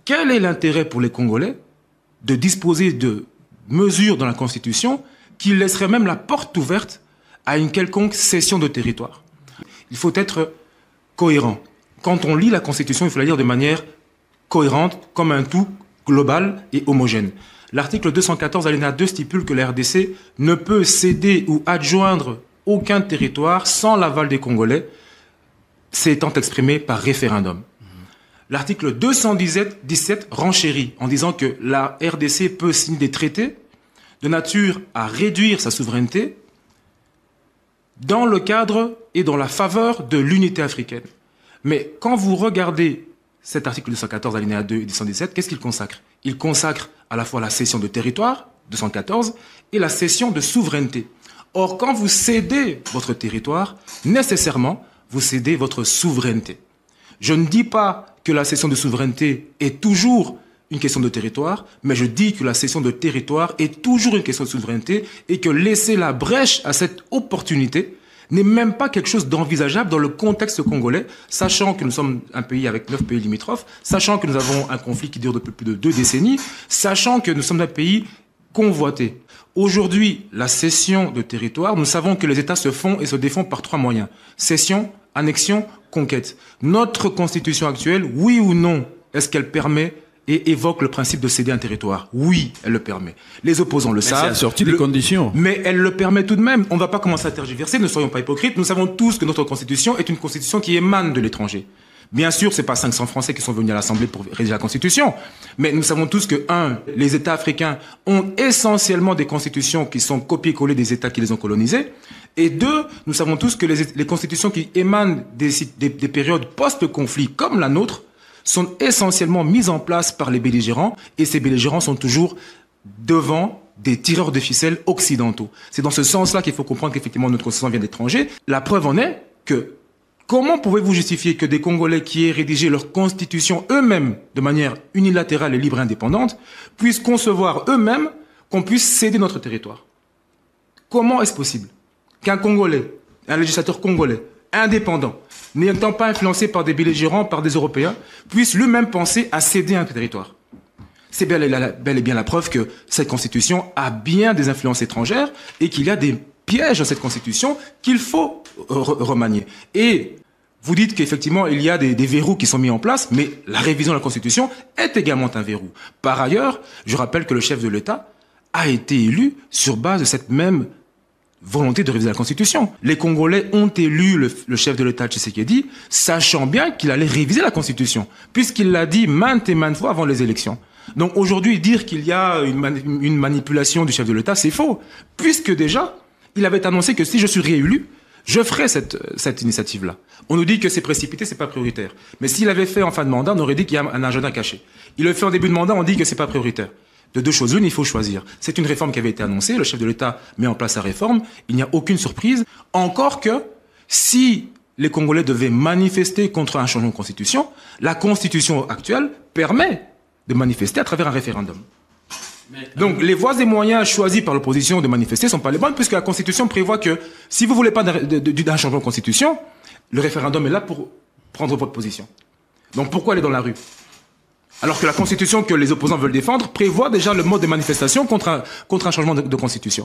quel est l'intérêt pour les Congolais de disposer de mesures dans la Constitution qui laisseraient même la porte ouverte à une quelconque cession de territoire? Il faut être cohérent. Quand on lit la Constitution, il faut la lire de manière cohérente, comme un tout global et homogène. L'article 214 alinéa 2 stipule que la RDC ne peut céder ou adjoindre aucun territoire sans l'aval des Congolais, s'étant exprimé par référendum. L'article 217 renchérit en disant que la RDC peut signer des traités de nature à réduire sa souveraineté dans le cadre et dans la faveur de l'unité africaine. Mais quand vous regardez cet article 214 alinéa 2 et 217, qu'est-ce qu'il consacre? Il consacre à la fois la cession de territoire, 214, et la cession de souveraineté. Or, quand vous cédez votre territoire, nécessairement, vous cédez votre souveraineté. Je ne dis pas que la cession de souveraineté est toujours une question de territoire, mais je dis que la cession de territoire est toujours une question de souveraineté et que laisser la brèche à cette opportunité n'est même pas quelque chose d'envisageable dans le contexte congolais, sachant que nous sommes un pays avec 9 pays limitrophes, sachant que nous avons un conflit qui dure depuis plus de 2 décennies, sachant que nous sommes un pays convoité. Aujourd'hui, la cession de territoire, nous savons que les États se font et se défendent par 3 moyens. Cession, annexion, conquête. Notre constitution actuelle, oui ou non, est-ce qu'elle permet et évoque le principe de céder un territoire? Oui, elle le permet. Les opposants le savent. C'est assorti des conditions. Mais elle le permet tout de même. On ne va pas commencer à tergiverser, ne soyons pas hypocrites. Nous savons tous que notre constitution est une constitution qui émane de l'étranger. Bien sûr, c'est pas 500 Français qui sont venus à l'Assemblée pour rédiger la Constitution. Mais nous savons tous que, les États africains ont essentiellement des constitutions qui sont copiées-collées des États qui les ont colonisés. Et 2, nous savons tous que les constitutions qui émanent des périodes post-conflit comme la nôtre sont essentiellement mises en place par les belligérants, et ces belligérants sont toujours devant des tireurs de ficelles occidentaux. C'est dans ce sens-là qu'il faut comprendre qu'effectivement notre constitution vient d'étrangers. La preuve en est que comment pouvez-vous justifier que des Congolais qui aient rédigé leur constitution eux-mêmes de manière unilatérale et libre et indépendante puissent concevoir eux-mêmes qu'on puisse céder notre territoire? Comment est-ce possible qu'un Congolais, un législateur congolais, indépendant, n'étant pas influencé par des belligérants, par des Européens, puisse lui-même penser à céder un territoire? C'est bel et bien la preuve que cette constitution a bien des influences étrangères et qu'il y a des pièges dans cette constitution qu'il faut remanier. Et vous dites qu'effectivement, il y a des verrous qui sont mis en place, mais la révision de la Constitution est également un verrou. Par ailleurs, je rappelle que le chef de l'État a été élu sur base de cette même volonté de réviser la Constitution. Les Congolais ont élu le chef de l'État Tshisekedi, sachant bien qu'il allait réviser la Constitution, puisqu'il l'a dit maintes et maintes fois avant les élections. Donc aujourd'hui, dire qu'il y a une manipulation du chef de l'État, c'est faux, puisque déjà, il avait annoncé que si je suis réélu, je ferai cette initiative-là. On nous dit que c'est précipité, c'est pas prioritaire. Mais s'il avait fait en fin de mandat, on aurait dit qu'il y a un agenda caché. Il le fait en début de mandat, on dit que c'est pas prioritaire. De 2 choses l'une, il faut choisir. C'est une réforme qui avait été annoncée, le chef de l'État met en place sa réforme, il n'y a aucune surprise. Encore que, si les Congolais devaient manifester contre un changement de constitution, la constitution actuelle permet de manifester à travers un référendum. Donc, les voies et moyens choisis par l'opposition de manifester ne sont pas les bonnes, puisque la Constitution prévoit que si vous ne voulez pas d'un changement de Constitution, le référendum est là pour prendre votre position. Donc, pourquoi aller dans la rue? Alors que la Constitution que les opposants veulent défendre prévoit déjà le mode de manifestation contre un changement de Constitution.